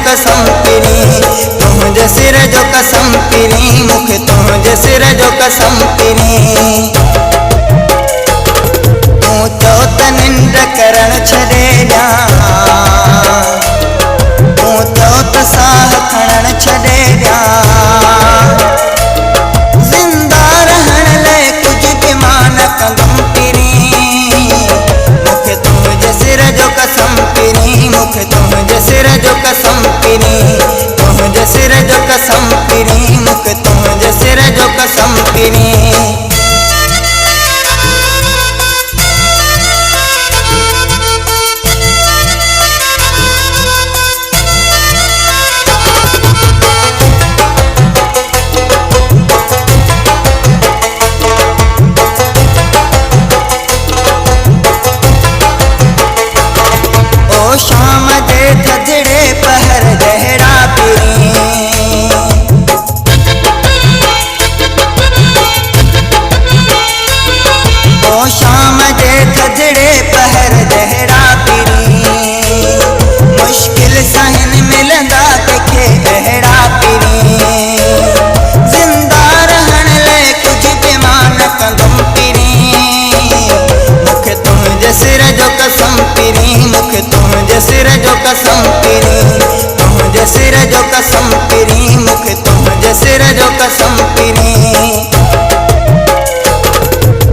कसम पिरी, तुझे सिर जो कसम पिरी, मुख तुझे सिर जो कसम पिरी। तू तो त निंड करण छॾे ॾिया, तू तो त साह खणण छॾे ॾिया। ज़िंदा रहण लाइ कुझु बि मां न कंदुमि पिरी, मुख तुझे सिर जो कसम पिरी, मुख तुझे सिर जो कसम पिरी, तुझे सिर जो कसम पिरी, मुख तुझे सिर जो कसम पिरी। शाम जे थधड़े पहर गहरा पिरी, ओ शाम जे थधड़े पहर गहरा पिरी। मुश्किल सहन मिलंदा तंहिंखे अहिड़ा पिरी, ज़िंदा रहण लाइ कुझु बि मां न कंदुमि पिरी, मुख तुंहिंजे सिर जो कसम पिरी, मुख तुंहिंजे सिर जो कसम पिरी, तुंहिंजे सिर जो कसम पिरी, मुख तुंहिंजे सिर जो कसम पिरी।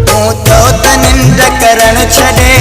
तू तो त निंड करण छॾे